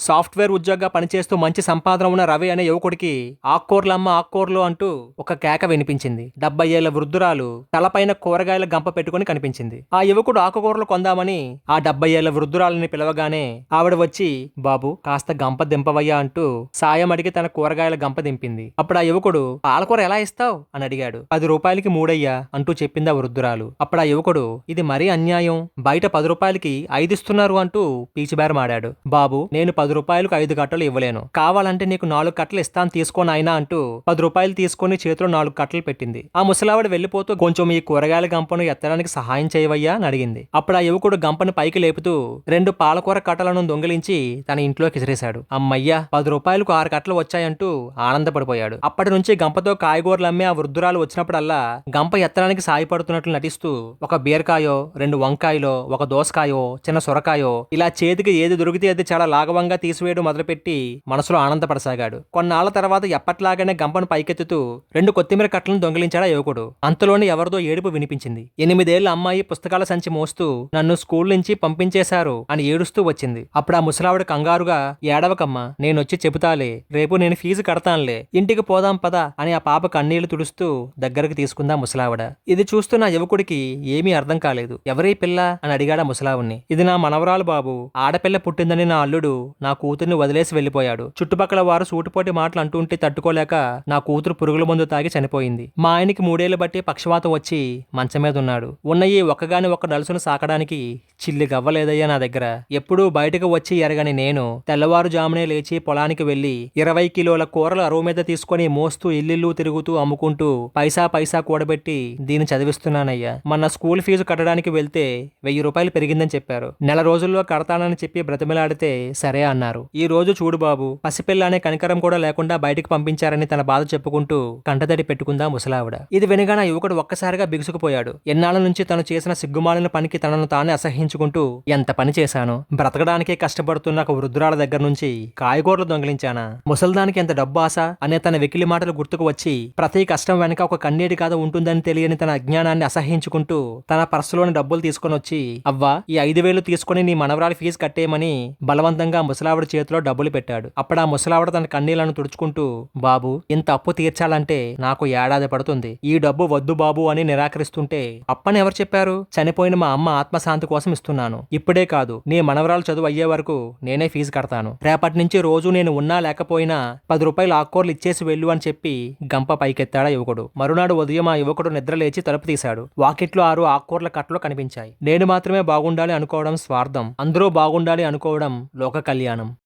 Software ఉద్యోగంగా పనిచేస్తూ మంచి సంపాదన ఉన్న రవి అనే యువకుడికి ఆక్కూర్లమ్మ ఆక్కూర్లు అంటూ ఒక కేక వినిపించింది. 70 ఏళ్ల వృద్ధురాలు తలపైన కూరగాయల గంప పెట్టుకుని కనిపించింది. ఆ యువకుడు ఆకుకూరలు కొందామని ఆ 70 ఏళ్ల వృద్ధురాలని పిలవగానే ఆవిడ వచ్చి, బాబు కాస్త గంప దింపవయ్యా అంటూ సాయం అడిగి తన కూరగాయల గంప దింపింది. అప్పుడు ఆ యువకుడు, పాలకూర ఎలా ఇస్తావు అని అడిగాడు. 10 రూపాయలకి 3 అయ్యా అంటూ చెప్పింది ఆ వృద్ధురాలు. అప్పుడు ఆ యువకుడు, ఇది మరీ అన్యాయం, బయట 10 రూపాయలకి 5 ఇస్తున్నారు అంటూ పీచిబేరమాడాడు. బాబు నేను 10 రూపాయలకు 5 కట్టలు ఇవ్వలేను, కావాలంటే నీకు 4 కట్టలు ఇస్తాను తీసుకోని అయినా అంటూ 10 రూపాయలు తీసుకుని చేతిలో 4 కట్టలు పెట్టింది. ఆ ముసలావిడ వెళ్లిపోతూ, కొంచెం ఈ కూరగాయల గంపను ఎత్తడానికి సహాయం చేయవయ్యా అని అడిగింది. అప్పుడు ఆ యువకుడు గంపను పైకి లేపుతూ 2 పాలకూర కట్టలను దొంగిలించి తన ఇంట్లోకి విసిరేశాడు. అమ్మయ్యా 10 రూపాయలకు 6 కట్టలు వచ్చాయంటూ ఆనందపడిపోయాడు. అప్పటి నుంచి గంపతో కాయగూరలు అమ్మే ఆ వృద్ధురాలు వచ్చినప్పుడల్లా గంప ఎత్తడానికి సాయపడుతున్నట్లు నటిస్తూ ఒక బీరకాయో, 2 వంకాయలో, ఒక దోసకాయో, చిన్న సొరకాయో ఇలా చేతికి ఏది దొరికితే అది చాలా లాఘవంగా తీసివేయడం మొదలుపెట్టి మనసులో ఆనందపడసాగాడు. కొన్నాళ్ల తర్వాత ఎప్పట్లాగానే గంపను పైకెత్తుతూ 2 కొత్తిమీర కట్టలను దొంగిలించాడు ఆ యువకుడు. అంతలోనే ఎవరిదో ఏడుపు వినిపించింది. 8 ఏళ్ల అమ్మాయి పుస్తకాల సంచి మోస్తూ నన్ను స్కూల్ నుంచి పంపించేశారు అని ఏడుస్తూ వచ్చింది. అప్పుడు ఆ ముసలావిడ కంగారుగా, ఏడవకమ్మా నేనొచ్చి చెబుతాలే, రేపు నేను ఫీజు కడతానులే, ఇంటికి పోదాం పదా అని ఆ పాప కన్నీళ్లు తుడుస్తూ దగ్గరకు తీసుకుందా ముసలావిడ. ఇది చూస్తున్న యువకుడికి ఏమీ అర్థం కాలేదు. ఎవరీ పిల్ల అని అడిగాడా ముసలావుణ్ణి. ఇది నా మనవరాలు బాబు, ఆడపిల్ల పుట్టిందని నా అల్లుడు నా కూతుర్ని వదిలేసి వెళ్లిపోయాడు. చుట్టుపక్కల వారు సూటిపోటి మాటలు అంటుంటే తట్టుకోలేక నా కూతురు పురుగుల మందు తాగి చనిపోయింది. మా ఆయనకి 3 ఏళ్లు బట్టి పక్షవాతం వచ్చి మంచం మీద ఉన్నాడు. ఉన్న ఈ ఒక్కగాని ఒక్క నలుసును సాకడానికి చిల్లి గవ్వలేదయ్యా నా దగ్గర. ఎప్పుడూ బయటకు వచ్చి ఎరగని నేను తెల్లవారుజామునే లేచి పొలానికి వెళ్లి 20 కిలోల కూరలు అరువు మీద తీసుకుని మోస్తూ ఇల్లిల్లు తిరుగుతూ అమ్ముకుంటూ పైసా పైసా కూడబెట్టి దీన్ని చదివిస్తున్నానయ్యా. మొన్న స్కూల్ ఫీజు కట్టడానికి వెళ్తే 1000 రూపాయలు పెరిగిందని చెప్పారు. నెల రోజుల్లో కడతానని చెప్పి బ్రతిమలాడితే సరే అన్నారు. ఈ రోజు చూడు బాబు, పసిపిల్ల అనే కనికరం కూడా లేకుండా బయటికి పంపించారని తన బాధ చెప్పుకుంటూ కంటతడి పెట్టుకుందా ముసలావిడ. ఇది వినగానే యువకుడు ఒక్కసారిగా బిగుసుకుపోయాడు. ఎన్నాళ్ళ నుంచి తను చేసిన సిగ్గుమాలిన పనికి తనను తానే అసహించుకుంటూ, ఎంత పని చేశాను, బ్రతకడానికే కష్టపడుతున్న ఒక వృద్ధురాల దగ్గర నుంచి కాయగూరలు దొంగిలించానా, ముసల్దానికి ఎంత డబ్బు ఆశ అనే తన వెకిలి మాటలు గుర్తుకు వచ్చి ప్రతి కష్టం వెనక ఒక కన్నీటి కథ ఉంటుందని తెలియని తన అజ్ఞానాన్ని అసహించుకుంటూ తన పర్సులోని డబ్బులు తీసుకొని వచ్చి, అవ్వా ఈ 5,000 తీసుకుని నీ మనవరాలి ఫీజు కట్టేయమని బలవంతంగా ముసలావిడ చేతిలో డబ్బులు పెట్టాడు. అప్పుడు ఆ ముసలావిడ తన కన్నీళ్లను తుడుచుకుంటూ, బాబు ఇంత అప్పు తీర్చాలంటే నాకు ఏడాది పడుతుంది, ఈ డబ్బు వద్దు బాబు అని నిరాకరిస్తుంటే, అప్పని ఎవరు చెప్పారు, చనిపోయిన మా అమ్మ ఆత్మశాంతి కోసం ఇస్తున్నాను. ఇప్పుడే కాదు, నీ మనవరాలు చదువు అయ్యే వరకు నేనే ఫీజు కడతాను. రేపటి నుంచి రోజు నేను ఉన్నా లేకపోయినా 10 రూపాయలు ఆకుకూరలు ఇచ్చేసి వెళ్ళు అని చెప్పి గంప పైకెత్తాడా యువకుడు. మరునాడు ఉదయం ఆ యువకుడు నిద్రలేచి తలుపు తీశాడు. వాకిట్లో 6 ఆకుకూరల కట్టలు కనిపించాయి. నేను మాత్రమే బాగుండాలి అనుకోవడం స్వార్థం, అందరూ బాగుండాలి అనుకోవడం లోక కళ్యాణం.